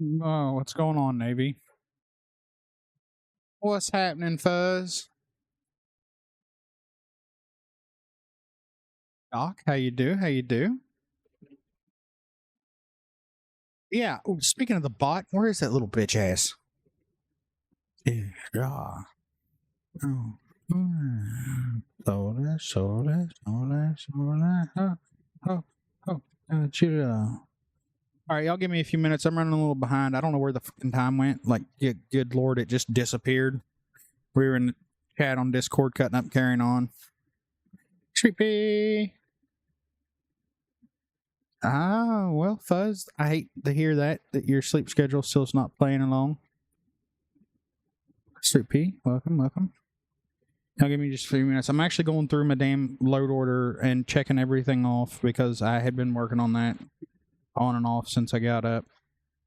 Oh, what's going on, Navy? What's happening, Fuzz? Doc, how you do? How you do? Yeah. Oh, speaking of the bot, where is that little bitch ass? Yeah. Oh. Soda, soda, soda, soda. Oh, oh, oh. Chill. All right, y'all give me a few minutes. I'm running a little behind. I don't know where the fucking time went. Like, good lord, it just disappeared. We were in the chat on Discord, cutting up, carrying on. Creepy. Ah, well, Fuzz, I hate to hear that your sleep schedule still's not playing along. Sweet P, welcome, welcome. Now give me just a few minutes. I'm actually going through my damn load order and checking everything off because I had been working on that on and off since I got up.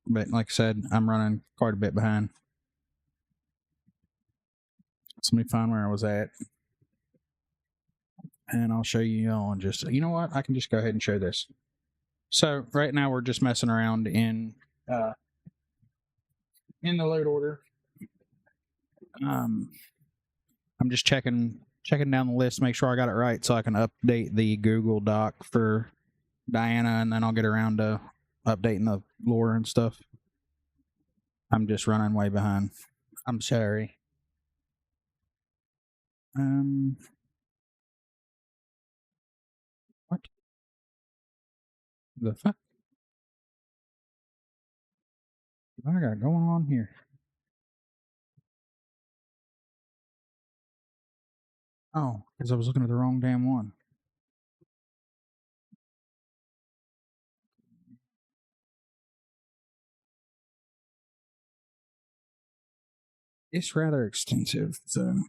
But like I said, I'm running quite a bit behind. So let me find where I was at. And I'll show you all in just, you know what? I can just go ahead and show this. So right now we're just messing around in the load order. I'm just checking down the list, make sure I got it right, so I can update the Google Doc for Diana, and then I'll get around to updating the lore and stuff. I'm just running way behind. I'm sorry. What the fuck? What I got going on here? Oh, because I was looking at the wrong damn one. It's rather extensive, so.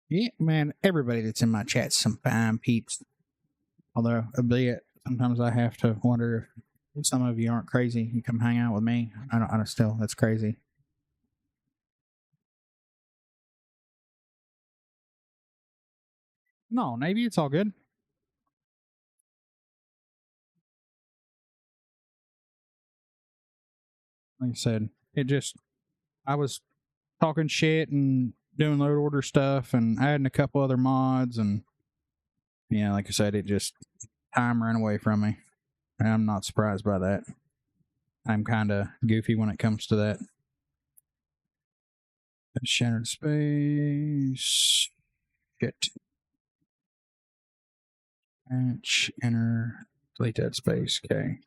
Yeah, man, everybody that's in my chat's some fine peeps. Although, albeit, sometimes I have to wonder if some of you aren't crazy. You come hang out with me. I don't still, that's crazy. No, maybe it's all good. Like I said, I was talking shit and doing load order stuff and adding a couple other mods. And yeah, like I said, it just, time ran away from me. And I'm not surprised by that. I'm kind of goofy when it comes to that. Shattered space. Shit. Match, enter, delete that space. Okay.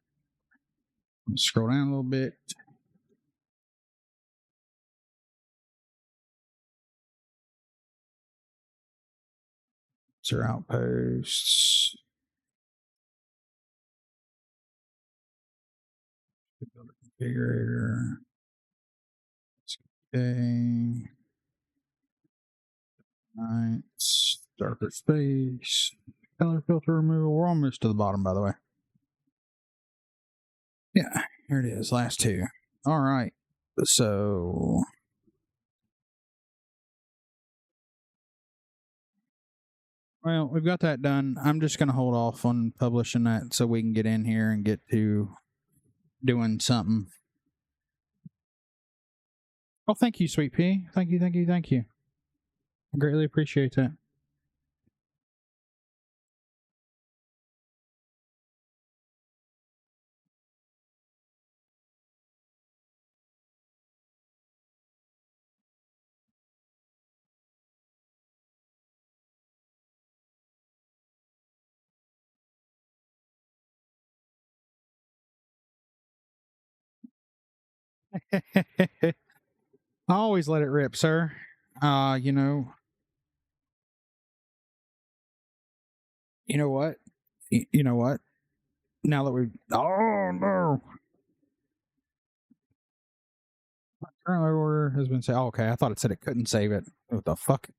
Scroll down a little bit. Sir outposts. Build a configurator. Okay. Nights. Darker space. Color filter removal. We're almost to the bottom, by the way. Yeah, here it is. Last two. All right. So. Well, we've got that done. I'm just going to hold off on publishing that so we can get in here and get to doing something. Oh, thank you, Sweet Pea. Thank you, thank you, thank you. I greatly appreciate that. I always let it rip, sir. You know what? You know what? Now that we've, oh no, current order has been saved. Oh, okay, I thought it said it couldn't save it. What the fuck?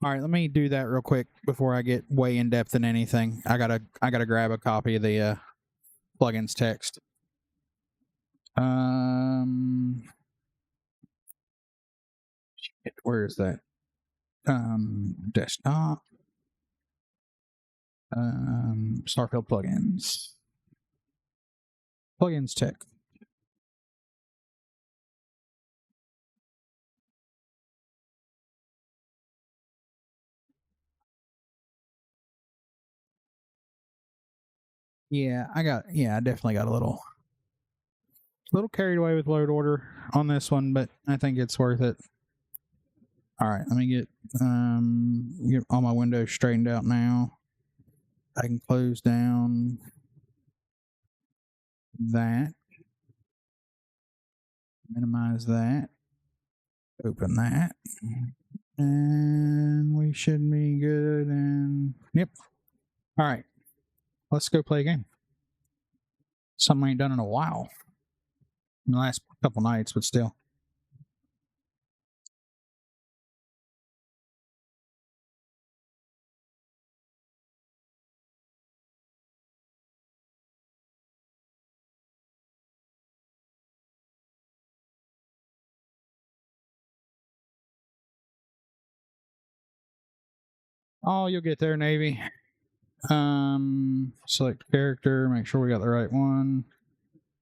All right, let me do that real quick before I get way in depth in anything. I gotta grab a copy of the plugins text. Shit, where is that? Desktop. Starfield plugins. Plugins tech. Yeah, I definitely got a little carried away with load order on this one, but I think it's worth it. All right, let me get all my windows straightened out now. I can close down that, minimize that, open that, and we should be good. And yep. All right, let's go play a game. Something I ain't done in a while. In the last couple nights, but still. Oh, you'll get there, Navy. Select character, make sure we got the right one.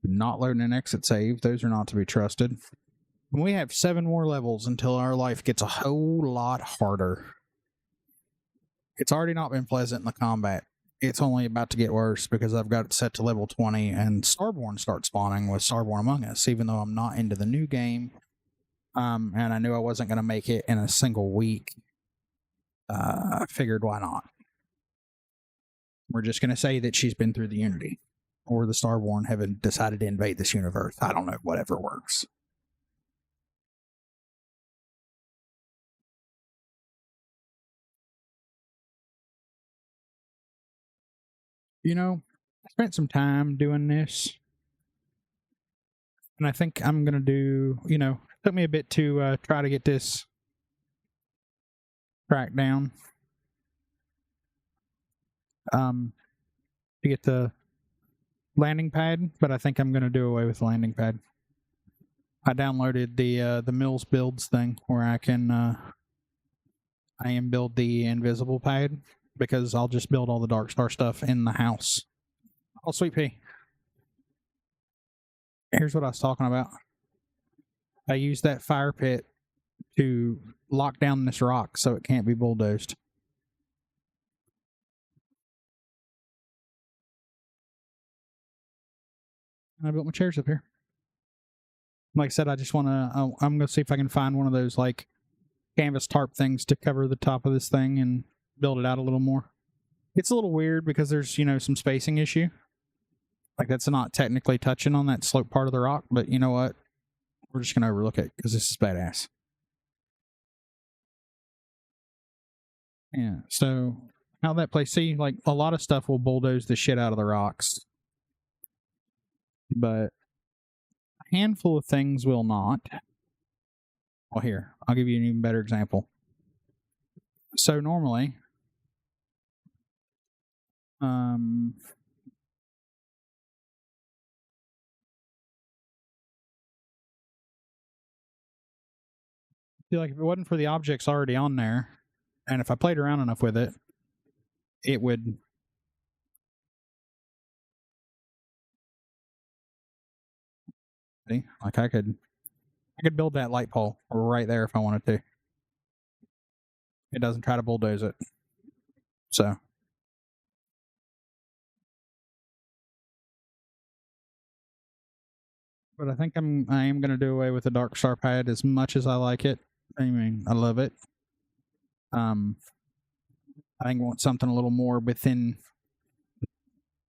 Not loading an exit save. Those are not to be trusted. We have 7 more levels until our life gets a whole lot harder. It's already not been pleasant in the combat. It's only about to get worse because I've got it set to level 20 and Starborn starts spawning with Starborn Among Us, even though I'm not into the new game. And I knew I wasn't going to make it in a single week. I figured, why not? We're just going to say that she's been through the Unity, or the Starborn have decided to invade this universe. I don't know, whatever works. You know, I spent some time doing this, and I think I'm going to do, it took me a bit to try to get this tracked down. To get the landing pad, but I think I'm going to do away with the landing pad. I downloaded the Mills builds thing where I can build the invisible pad because I'll just build all the Dark Star stuff in the house. Oh, sweet pea. Here's what I was talking about. I used that fire pit to lock down this rock so it can't be bulldozed. And I built my chairs up here. Like I said, I just want to. I'm going to see if I can find one of those like canvas tarp things to cover the top of this thing and build it out a little more. It's a little weird because there's some spacing issue. Like that's not technically touching on that slope part of the rock, but you know what? We're just going to overlook it because this is badass. Yeah. So how that plays? See, like a lot of stuff will bulldoze the shit out of the rocks, but a handful of things will not. Well, here, I'll give you an even better example. So normally, feel like if it wasn't for the objects already on there, and if I played around enough with it, it would. Like I could build that light pole right there if I wanted to. It doesn't try to bulldoze it. So. But I think I am going to do away with the Dark Star pad as much as I like it. I mean, I love it. I think I want something a little more within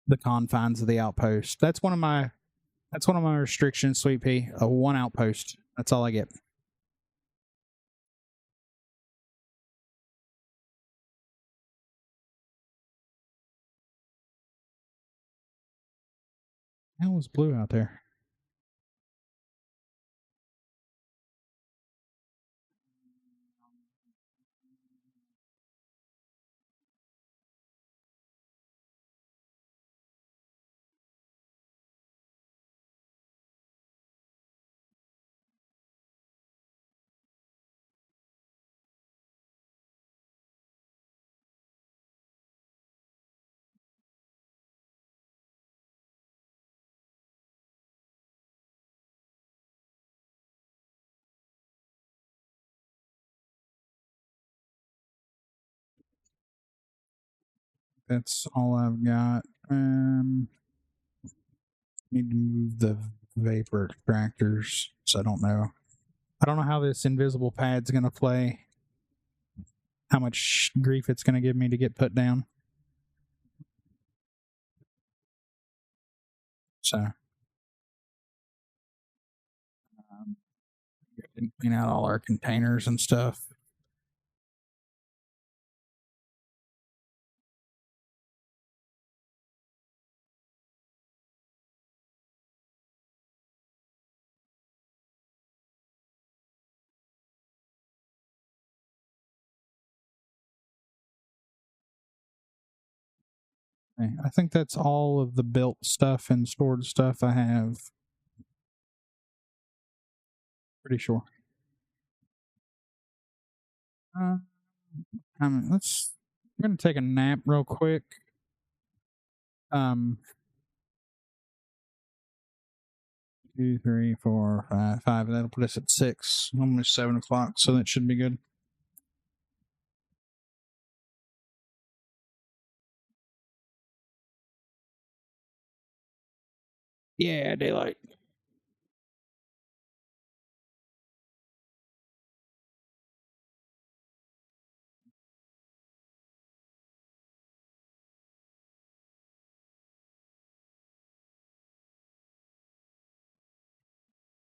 the confines of the outpost. That's one of my restrictions, Sweet Pea. One outpost. That's all I get. Hell was blue out there. that's all I've got. Need to move the vapor extractors, so I don't know. I don't know how this invisible pad's gonna play. How much grief it's gonna give me to get put down. So didn't clean out all our containers and stuff. Okay, I think that's all of the built stuff and stored stuff I have. Pretty sure. Uh, let's. I'm gonna take a nap real quick. Um, 2, 3, 4, 5, 5. That'll put us at 6, almost 7 o'clock. So that should be good. Yeah, daylight.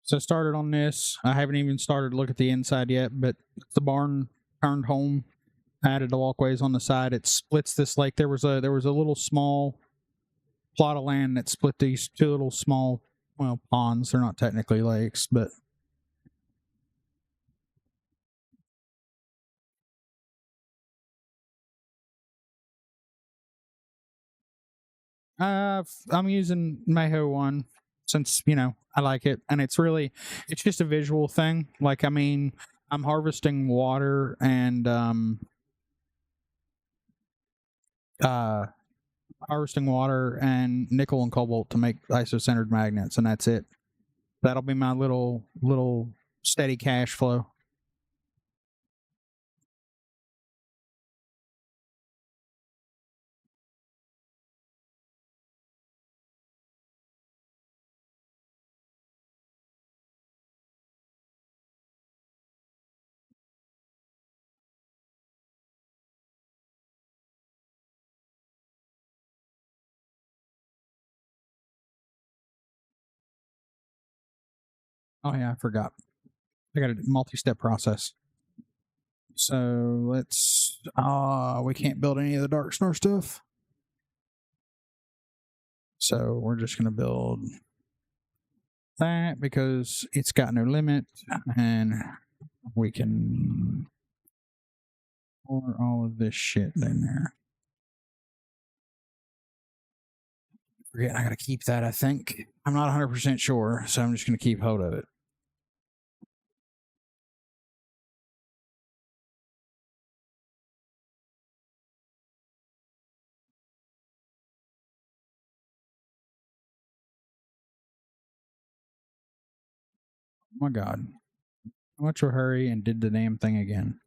So I started on this. I haven't even started to look at the inside yet, but the barn turned home. Added the walkways on the side. It splits this lake. There was a little small plot of land that split these two little small, well, ponds. They're not technically lakes, but I'm using Mayho one since I like it, and it's just a visual thing. Like, I mean, I'm uh harvesting water and nickel and cobalt to make isocentered magnets, and that's it. That'll be my little steady cash flow. Oh yeah, I forgot. I got a multi-step process. So let's. We can't build any of the dark snore stuff. So we're just gonna build that because it's got no limit, and we can pour all of this shit in there. Forget, I gotta keep that. I think I'm not 100% sure, so I'm just gonna keep hold of it. Oh my god. How much of a hurry and did the damn thing again.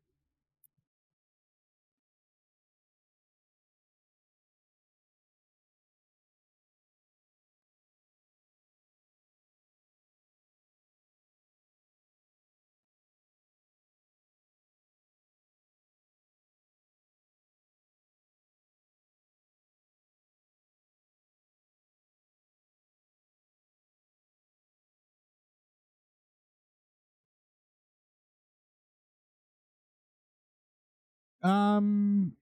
I'm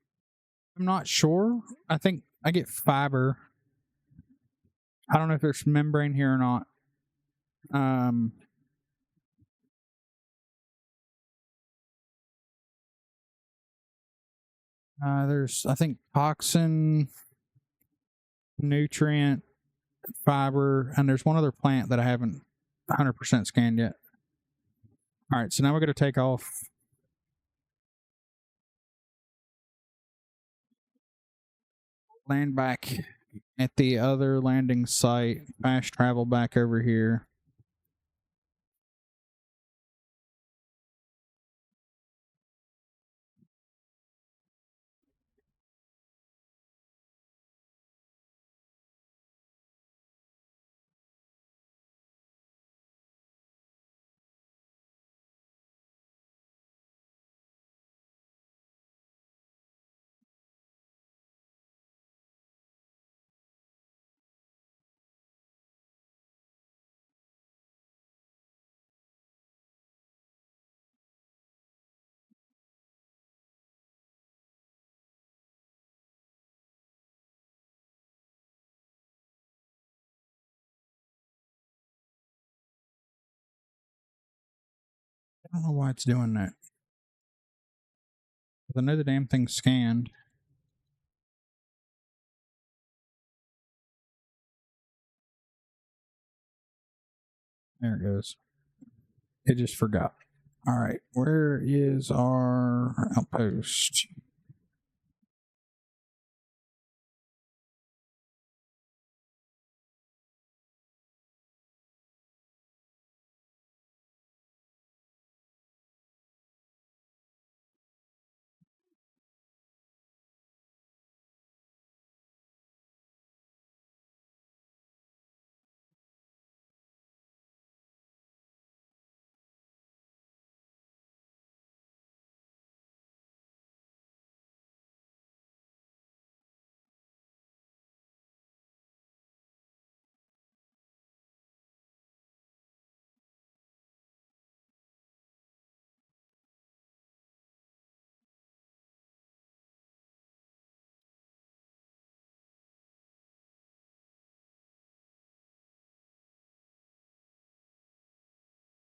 not sure. I think I get fiber. I don't know if there's membrane here or not. Um, there's, I think, toxin, nutrient, fiber, and there's one other plant that I haven't 100% scanned yet. All right, so now we're going to take off. Land back at the other landing site. Fast travel back over here. I don't know why it's doing that. I know the damn thing's scanned. There it goes. It just forgot. All right, where is our outpost?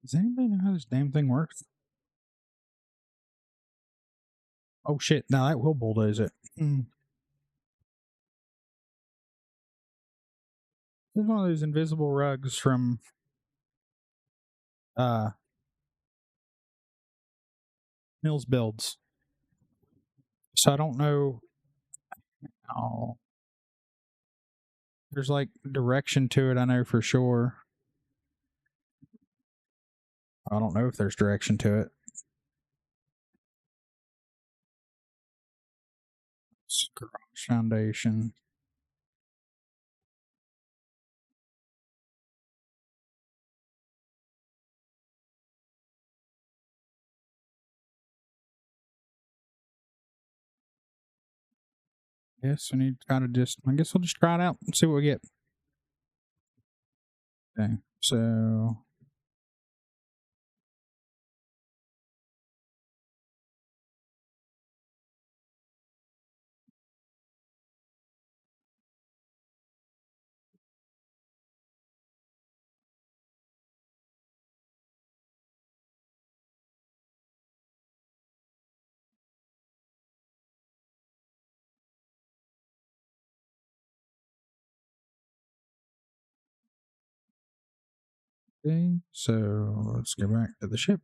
Does anybody know how this damn thing works? Oh shit! Now that will bulldoze it. This is one of those invisible rugs from Mills Builds. So I don't know how. There's like direction to it, I know for sure. I don't know if there's direction to it. Garage foundation. Yes, we need to kind of just. I guess we'll just try it out and see what we get. Okay, so okay, so let's go back to the ship.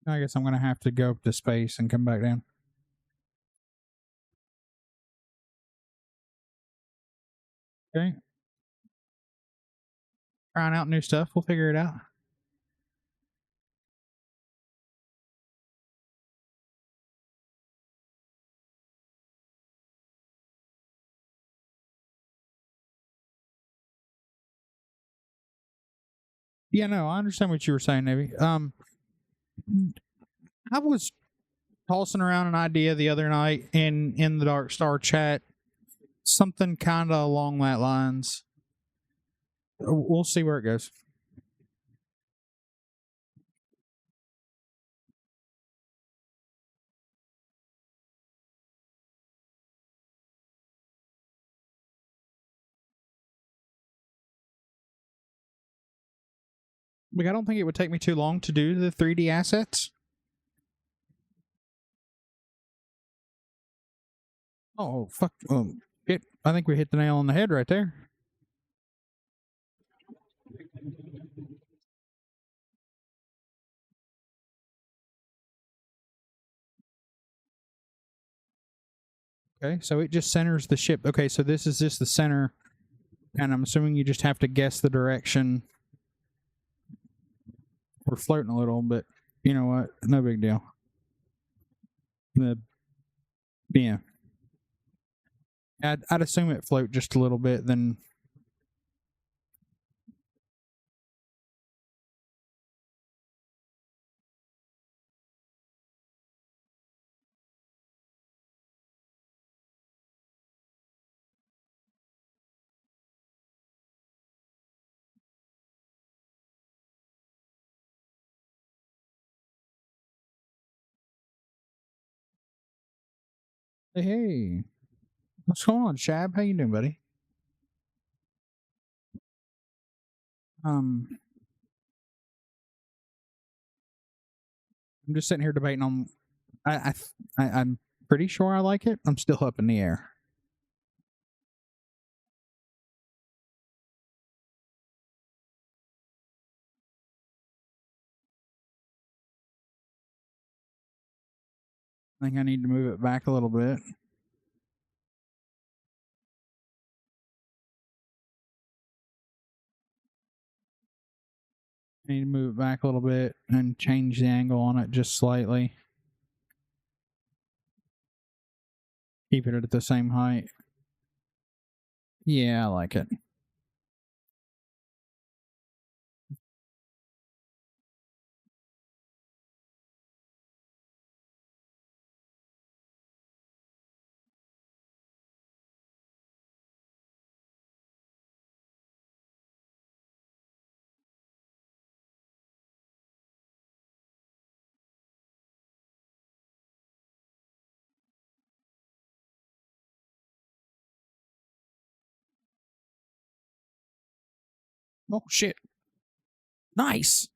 I guess I'm gonna have to go up to space and come back down. Okay. Trying out new stuff. We'll figure it out. Yeah, no, I understand what you were saying, Navy. I was tossing around an idea the other night in the Dark Star chat, something kind of along that lines. We'll see where it goes. Like, I don't think it would take me too long to do the 3D assets. Oh fuck! It. I think we hit the nail on the head right there. Okay, so it just centers the ship. Okay, so this is just the center, and I'm assuming you just have to guess the direction. We're floating a little, but you know what? No big deal. Yeah, I'd assume it float just a little bit. Then Hey, what's going on, Shab? How you doing, buddy? I'm just sitting here debating on. I'm pretty sure I like it. I'm still up in the air. I think I need to move it back a little bit. I need to move it back a little bit and change the angle on it just slightly. Keep it at the same height. Yeah, I like it. Oh shit! Nice.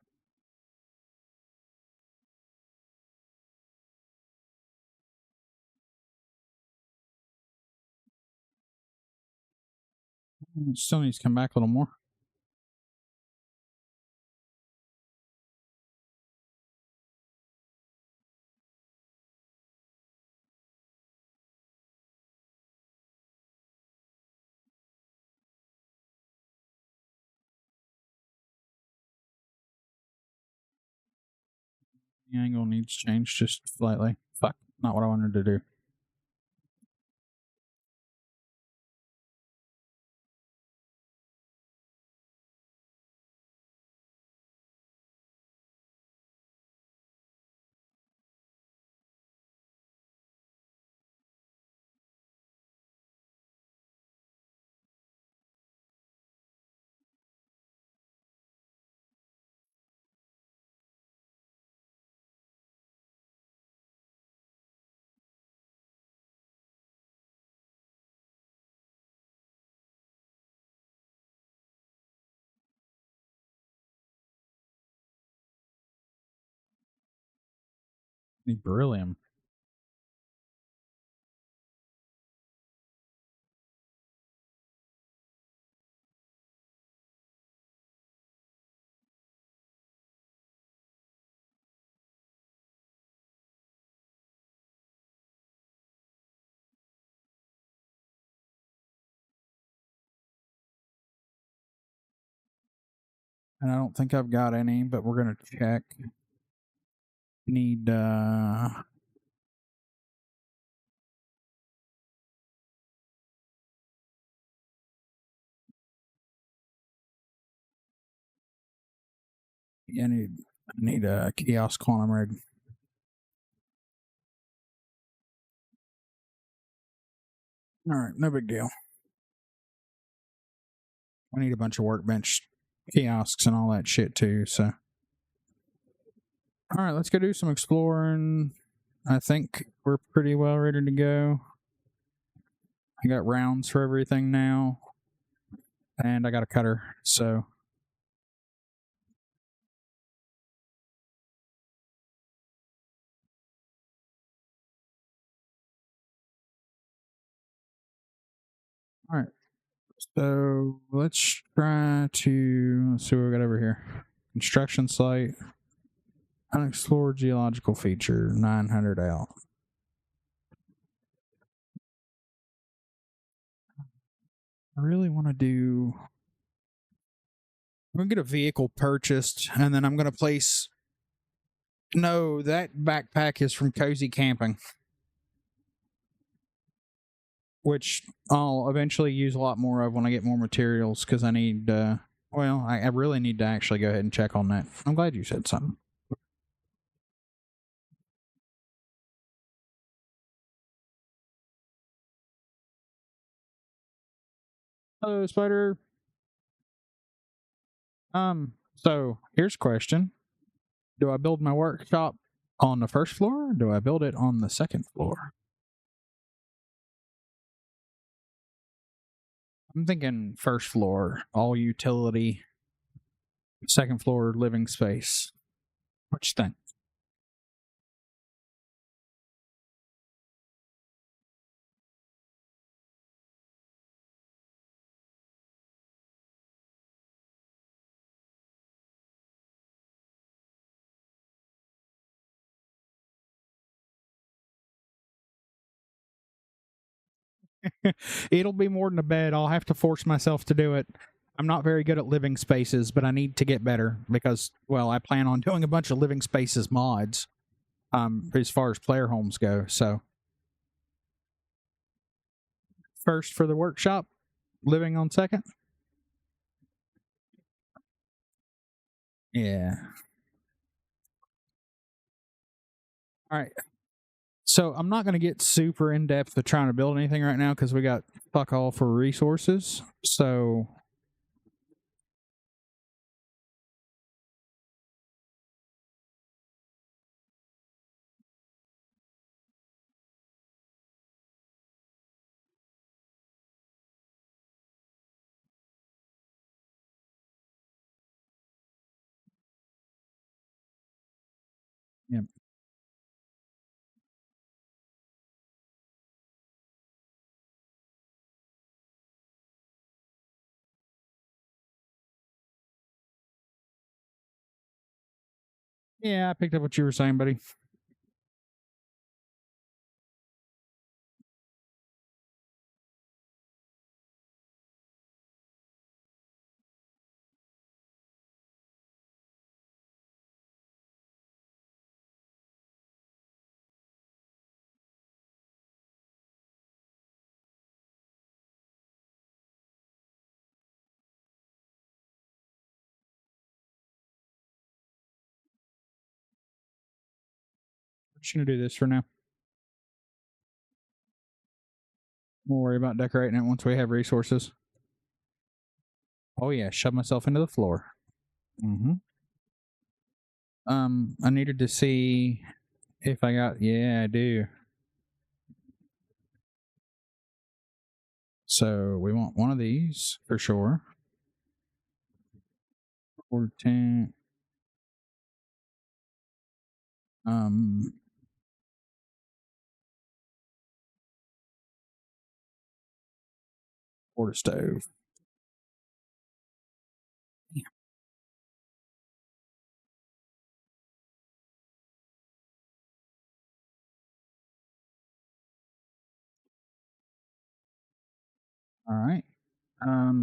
Still needs to come back a little more. The angle needs changed just slightly. Fuck, not what I wanted to do. Need beryllium. And I don't think I've got any, but we're gonna check. Need yeah, I need a kiosk quantum rig. All right, no big deal. I need a bunch of workbench kiosks and all that shit too. So, all right, let's go do some exploring. I think we're pretty well ready to go. I got rounds for everything now, and I got a cutter. So, all right. So let's try to let's see what we got over here. Construction site, unexplored geological feature, 900 out. I really want to do. I'm gonna get a vehicle purchased, and then I'm gonna place. No, that backpack is from Cozy Camping, which I'll eventually use a lot more of when I get more materials because I need. Well, I really need to actually go ahead and check on that. I'm glad you said something. Hello, Spider. So here's a question. Do I build my workshop on the first floor or do I build it on the second floor? I'm thinking first floor, all utility, second floor living space. What you think? It'll be more than a bed. I'll have to force myself to do it. I'm not very good at living spaces, but I need to get better because, well, I plan on doing a bunch of living spaces mods as far as player homes go. So, first for the workshop, living on second. Yeah. All right. So, I'm not going to get super in depth with trying to build anything right now because we got fuck all for resources. So, yeah. Yeah, I picked up what you were saying, buddy. We're just going to do this for now. We'll worry about decorating it once we have resources. Oh yeah, shove myself into the floor. Mm-hmm. I needed to see if I got. Yeah, I do. So we want one of these for sure. 14. Um, Water stove. Yeah. All right.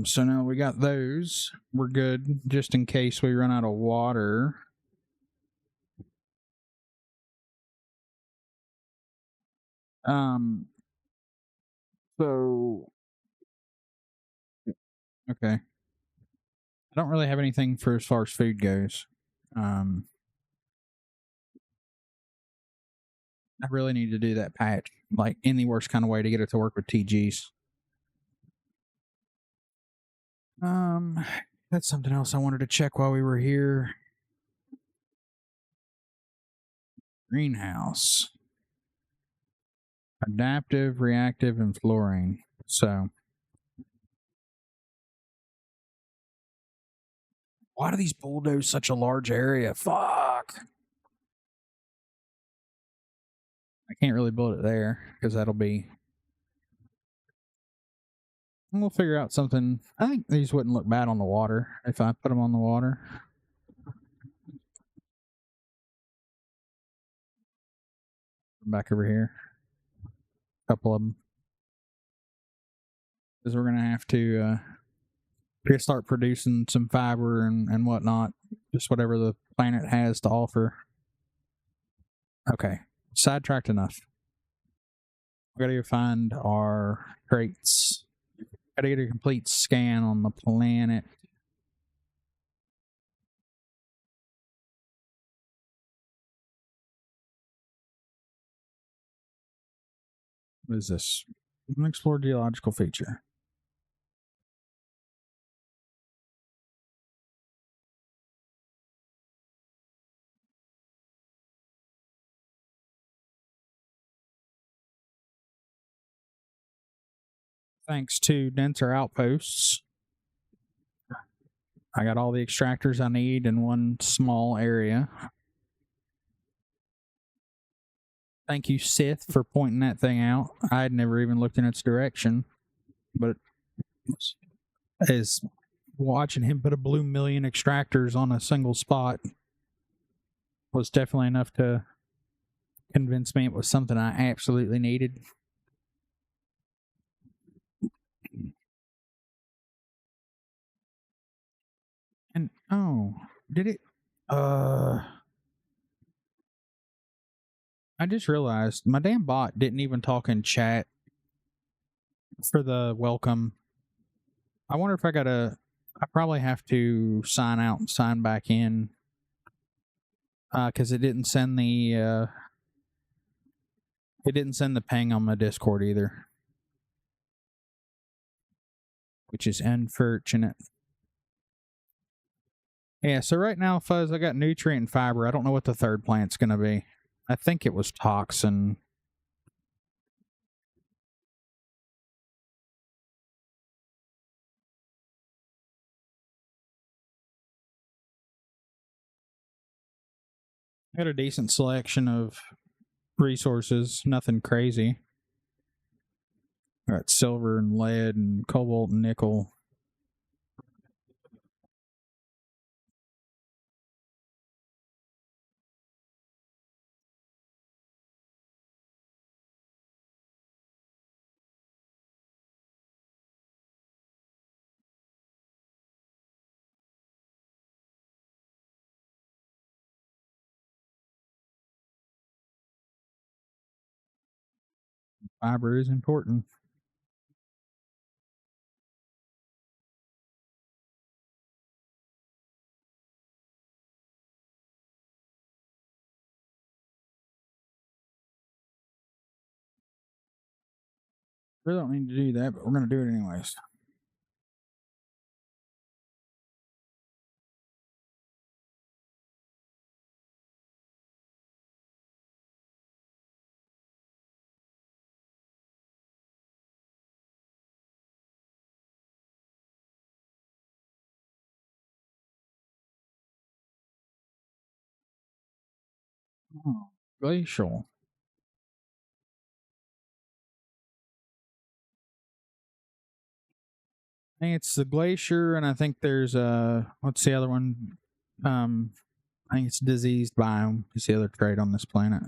So now we got those. We're good, just in case we run out of water. Um. So okay. I don't really have anything for as far as food goes. Um. I really need to do that patch, like in the worst kind of way to get it to work with TGs. Um, that's something else I wanted to check while we were here. Greenhouse, adaptive, reactive, and flooring. So, why do these bulldoze such a large area? Fuck. I can't really build it there because that'll be. We'll figure out something. I think these wouldn't look bad on the water if I put them on the water. Back over here, a couple of them, because we're gonna have to start producing some fiber and whatnot, just whatever the planet has to offer. Okay, sidetracked enough. We gotta go find our crates. Gotta get a complete scan on the planet. What is this? Explore geological feature. thanks to denser outposts, I got all the extractors I need in one small area. Thank you, Sith, for pointing that thing out. I had never even looked in its direction, but as watching him put a blue million extractors on a single spot was definitely enough to convince me it was something I absolutely needed. And did it? I just realized my damn bot didn't even talk in chat for the welcome. I wonder if I probably have to sign out and sign back in because it didn't send the ping on my Discord either, which is unfortunate. Yeah, so right now, Fuzz, I got nutrient and fiber. I don't know what the third plant's going to be. I think it was toxin. I got a decent selection of resources, nothing crazy. I got silver and lead and cobalt and nickel. Fiber is important. We don't need to do that, but we're going to do it anyways. Oh, glacial. I think it's the glacier, and I think there's what's the other one? I think it's diseased biome. Is the other trait on this planet.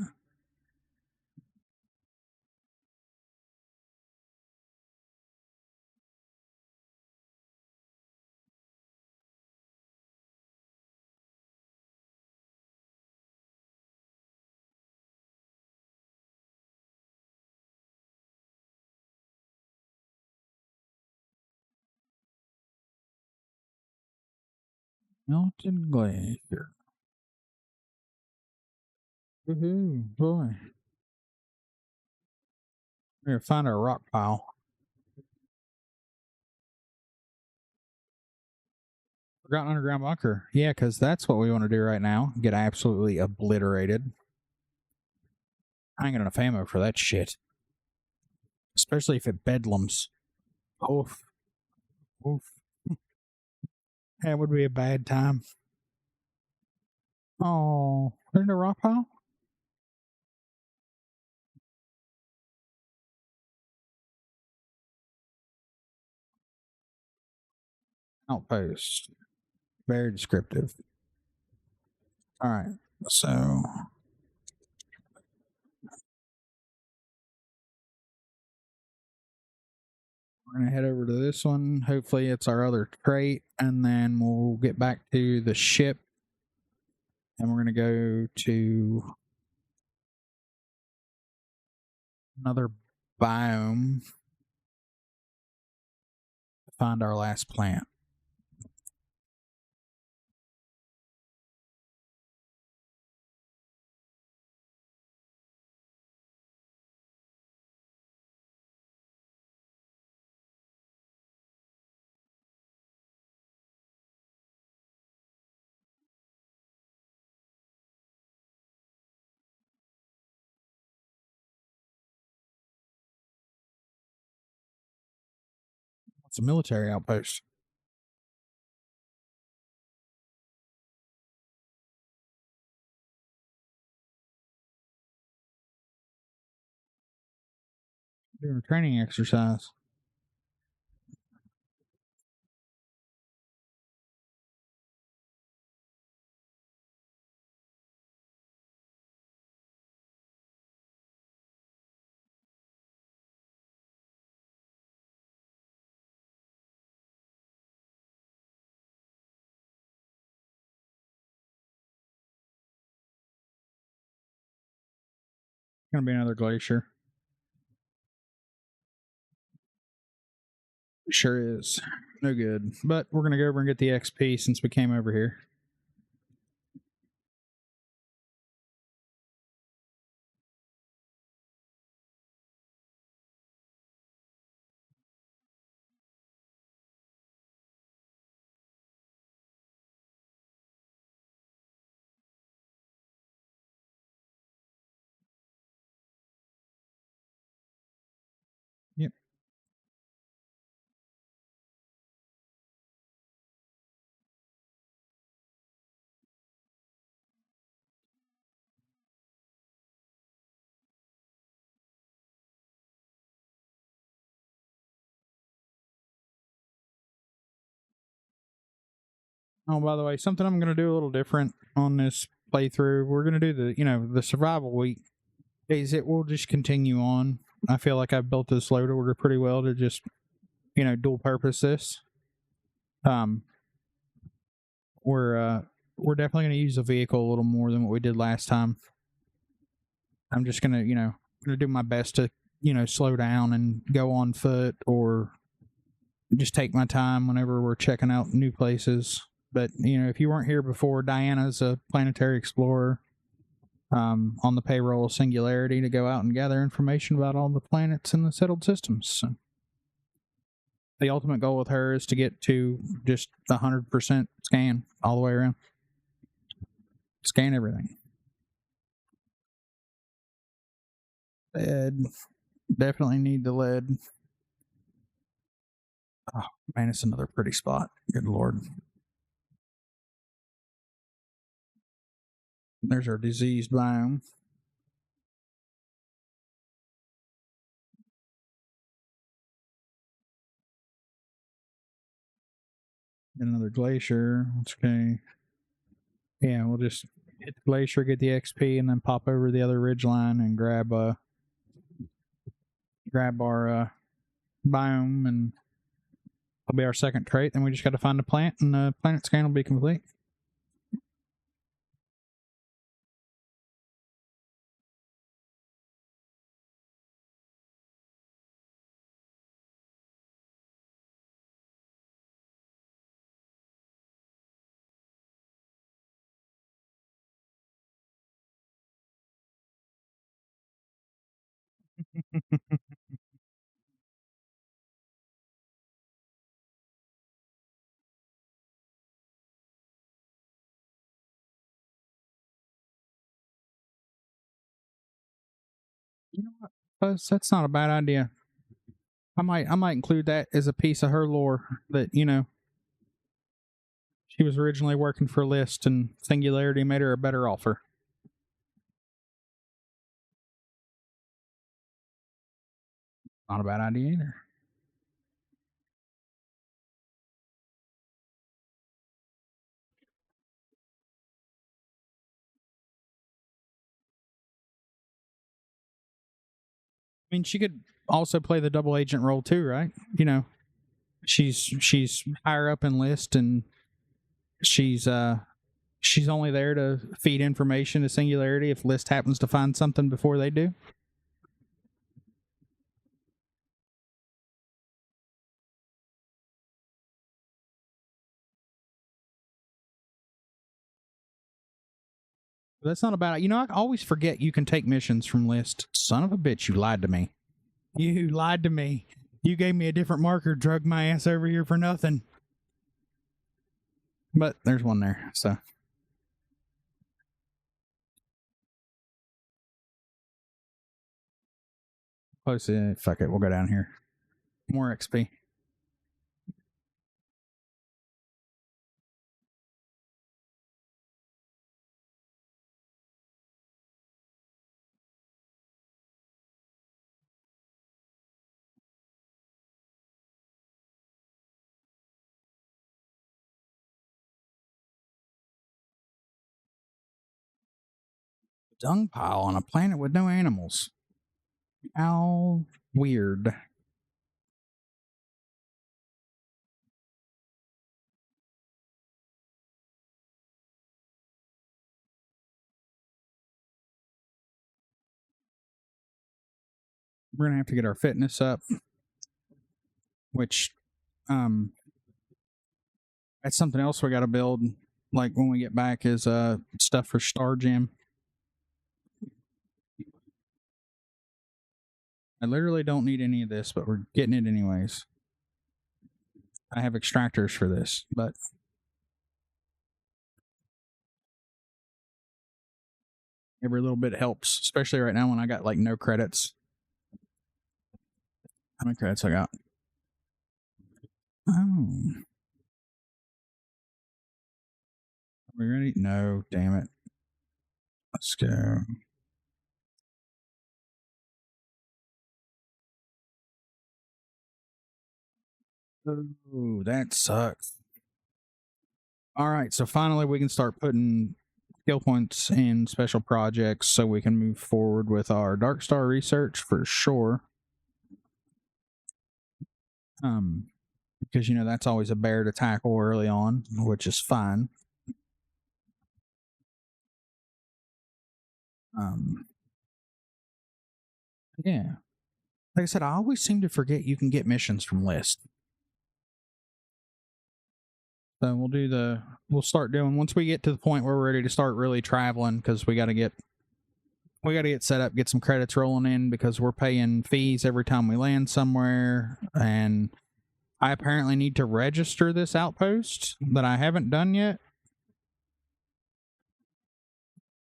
Melted glacier. Woohoo, boy. We're gonna find our rock pile. Forgotten underground bunker. Yeah, because that's what we want to do right now. Get absolutely obliterated. I ain't got enough ammo for that shit. Especially if it bedlams. Oof. Oof. That would be a bad time. Oh, there's no rock pile? Outpost. Very descriptive. All right. So we're going to head over to this one. Hopefully, it's our other trait. And then we'll get back to the ship. And we're going to go to another biome to find our last plant. It's a military outpost. Doing a training exercise. Gonna be another glacier. Sure is. No good. But we're gonna go over and get the XP since we came over here. Yep. Oh, by the way, something I'm gonna do a little different on this playthrough. We're gonna do the survival week. Is it will just continue on. I feel like I've built this load order pretty well to just, dual purpose this. Um we're definitely gonna use the vehicle a little more than what we did last time. I'm just gonna do my best to, slow down and go on foot or just take my time whenever we're checking out new places. But if you weren't here before, Diana's a planetary explorer on the payroll of Singularity to go out and gather information about all the planets in the settled systems. So the ultimate goal with her is to get to just 100% scan all the way around. Scan everything. Lead. Definitely need the lead. Oh, man, it's another pretty spot. Good Lord. There's our diseased biome. Another glacier. That's okay. Yeah, we'll just hit the glacier, get the XP, and then pop over the other ridge line and grab our biome, and it'll be our second trait. Then we just got to find a plant, and the planet scan will be complete. You know what? That's not a bad idea. I might include that as a piece of her lore that she was originally working for List, and Singularity made her a better offer. Not a bad idea either. I mean, she could also play the double agent role too, right? She's higher up in List, and she's only there to feed information to Singularity if List happens to find something before they do. That's not about it. I always forget you can take missions from List. Son of a bitch, you lied to me. You lied to me. You gave me a different marker, drug my ass over here for nothing. But there's one there, so. Close it. Fuck it. We'll go down here. More XP. dung pile on a planet with no animals. How weird. We're gonna have to get our fitness up, which that's something else we got to build. Like when we get back is stuff for Star Gym. I literally don't need any of this, but we're getting it anyways. I have extractors for this, but every little bit helps, especially right now when I got like no credits. How many credits I got? Oh. Are we ready? No, damn it. Let's go. Oh, that sucks. All right, so finally we can start putting skill points in special projects so we can move forward with our Dark Star research for sure. Because you know that's always a bear to tackle early on, which is fine. Yeah. Like I said, I always seem to forget you can get missions from list. So we'll start doing once we get to the point where we're ready to start really traveling, because we got to get set up, get some credits rolling in, because we're paying fees every time we land somewhere, and I apparently need to register this outpost that I haven't done yet.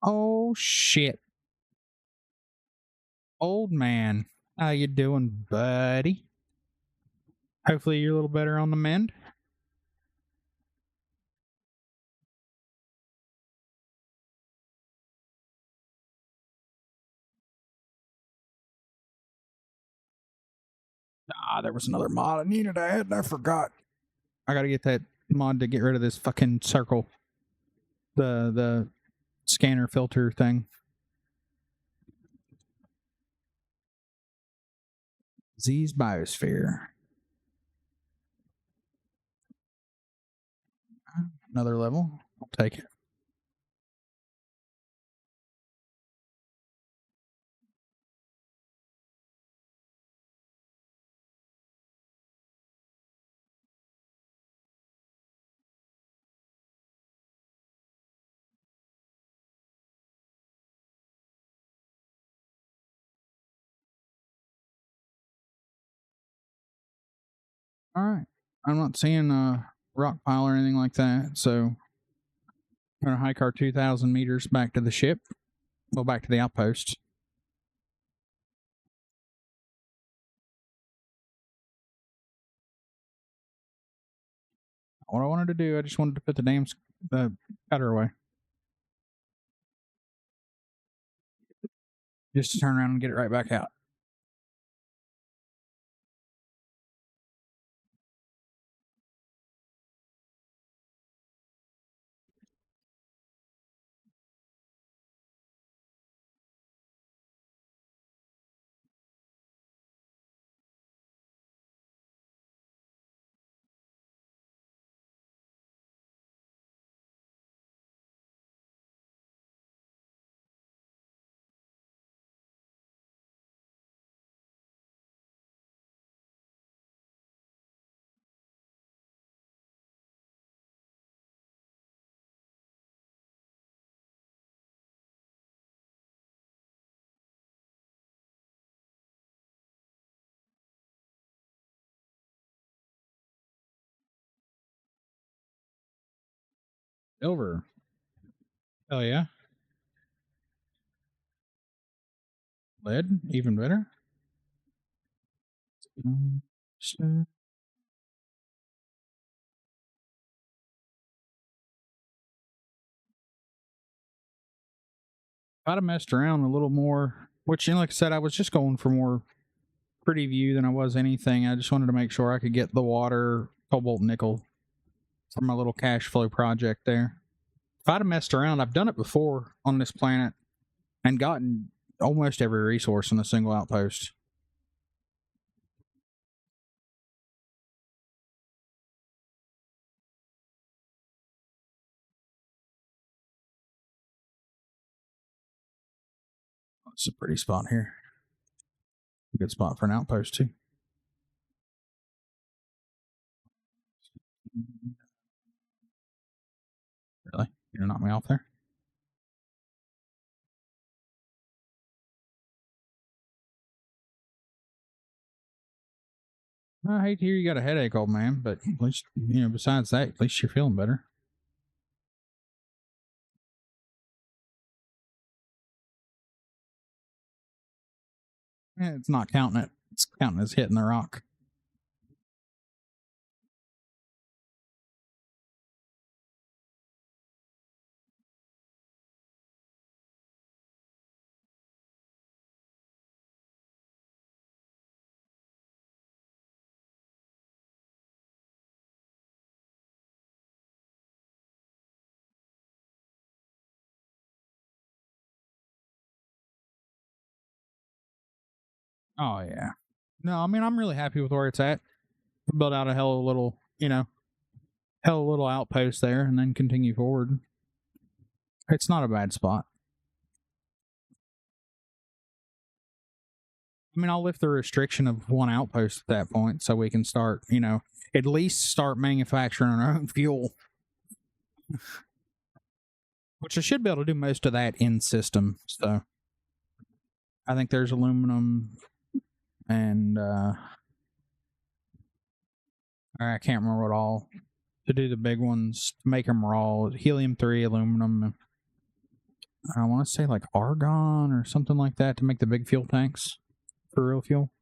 Oh shit. Old man, how you doing, buddy? Hopefully you're a little better on the mend. Ah, there was another mod I needed to add and I forgot. I gotta get that mod to get rid of this fucking circle. The scanner filter thing. Z's Biosphere. Another level. I'll take it. All right. I'm not seeing a rock pile or anything like that, so I'm gonna hike our 2,000 meters back to the ship. Well, back to the outpost. What I wanted to do, I just wanted to put the damn cutter away. Just to turn around and get it right back out. Silver. Oh yeah. Lead, even better. If I'd have messed around a little more, which, you know, like I said, I was just going for more pretty view than I was anything. I just wanted to make sure I could get the water, cobalt, nickel for my little cash flow project there. If I'd have messed around, I've done it before on this planet, and gotten almost every resource in a single outpost. It's a pretty spot here. Good spot for an outpost too. Really? You're gonna knock me off there? I hate to hear you got a headache, old man, but at least, besides that, at least you're feeling better. Yeah, it's not counting it. It's counting as hitting the rock. Oh yeah. No, I mean I'm really happy with where it's at. Build out a hell of a little, hell of a little outpost there, and then continue forward. It's not a bad spot. I mean, I'll lift the restriction of one outpost at that point, so we can start, at least start manufacturing our own fuel. Which I should be able to do most of that in system. So I think there's aluminum and I can't remember what all to do the big ones, to make them raw. Helium-3, aluminum. I want to say like argon or something like that to make the big fuel tanks for real fuel.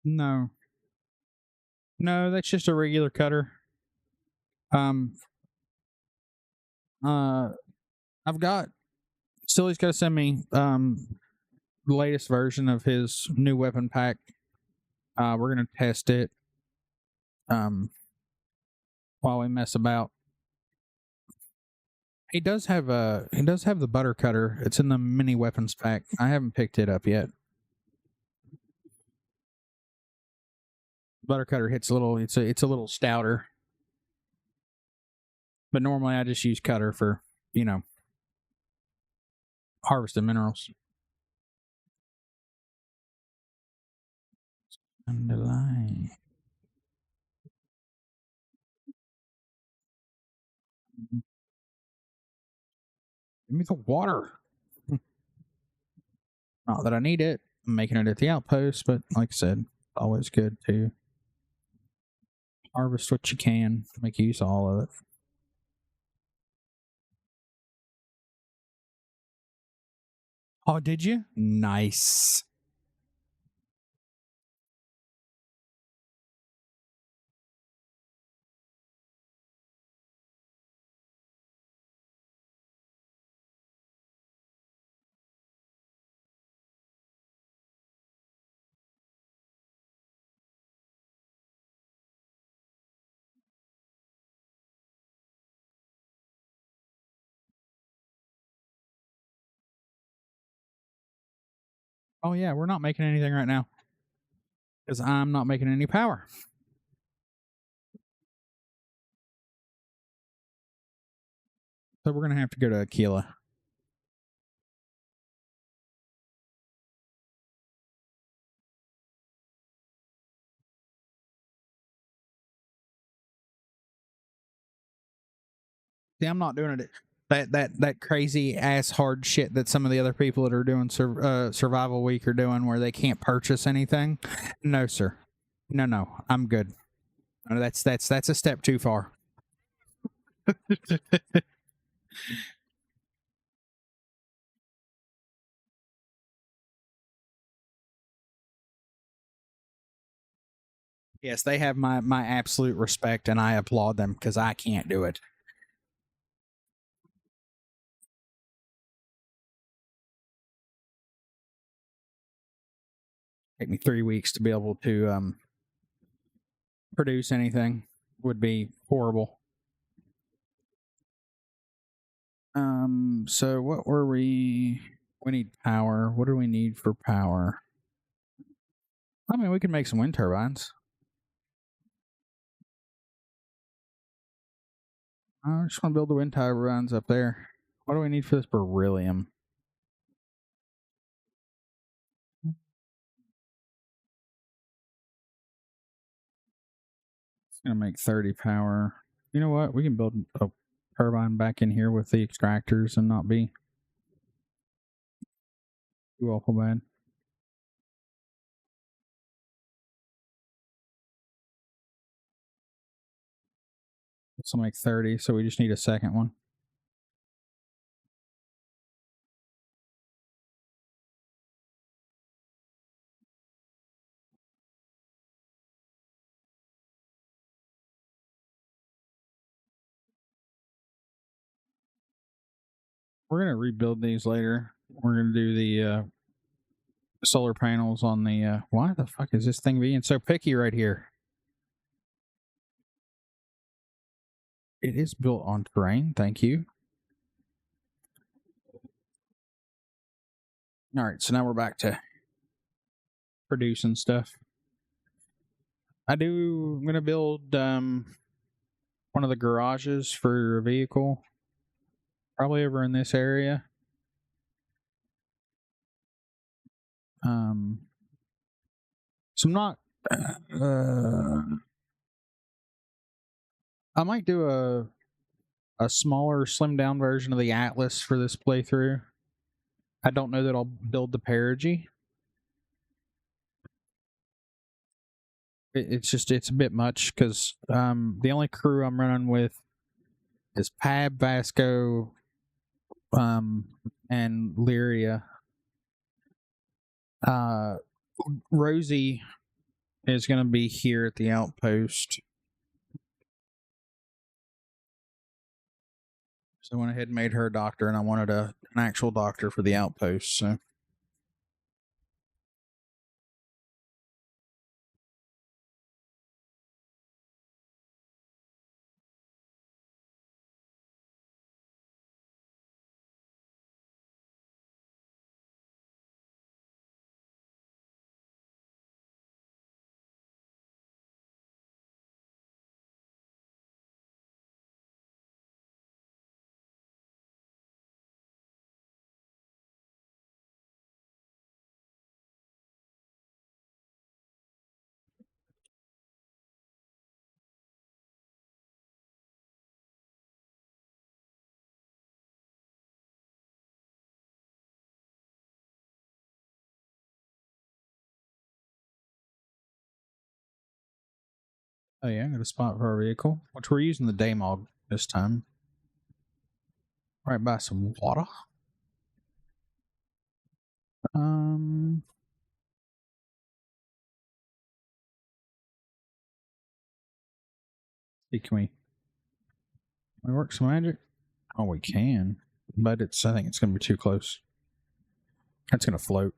No. No, that's just a regular cutter. Um uh I've got Silly's gotta send me the latest version of his new weapon pack. We're gonna test it while we mess about. He does have the butter cutter. It's in the mini weapons pack. I haven't picked it up yet. Butter cutter hits a little. It's a little stouter, but normally I just use cutter for harvesting minerals. Underline. Give me the water. Not that I need it. I'm making it at the outpost, but like I said, always good to harvest what you can, make use of all of it. Oh, did you? Nice. Oh yeah, we're not making anything right now because I'm not making any power. So we're gonna have to go to Aquila. See, I'm not doing it. That crazy ass hard shit that some of the other people that are doing survival week are doing, where they can't purchase anything. No, sir. No, I'm good. No, that's a step too far. Yes, they have my absolute respect, and I applaud them because I can't do it. Take me 3 weeks to be able to produce anything would be horrible. So what were we? We need power. What do we need for power? I mean, we can make some wind turbines. I just want to build the wind turbines up there. What do we need for this beryllium? It's gonna make 30 power. You know what? We can build a turbine back in here with the extractors and not be too awful bad. This will make 30, so we just need a second one. We're gonna rebuild these later. We're gonna do the solar panels on the. Why the fuck is this thing being so picky right here? It is built on terrain. Thank you. All right, so now we're back to producing stuff. I'm gonna build one of the garages for a vehicle, probably over in this area. So I'm not. I might do a smaller, slimmed down version of the Atlas for this playthrough. I don't know that I'll build the perigee. It's a bit much because the only crew I'm running with is Pab, Vasco, and Lyria. Rosie is going to be here at the outpost. So I went ahead and made her a doctor, and I wanted an actual doctor for the outpost. So. Oh yeah, I got a spot for our vehicle, which we're using the Daymog this time. Right by some water. See, can we work some magic? Oh, we can, but I think it's gonna be too close. That's gonna float.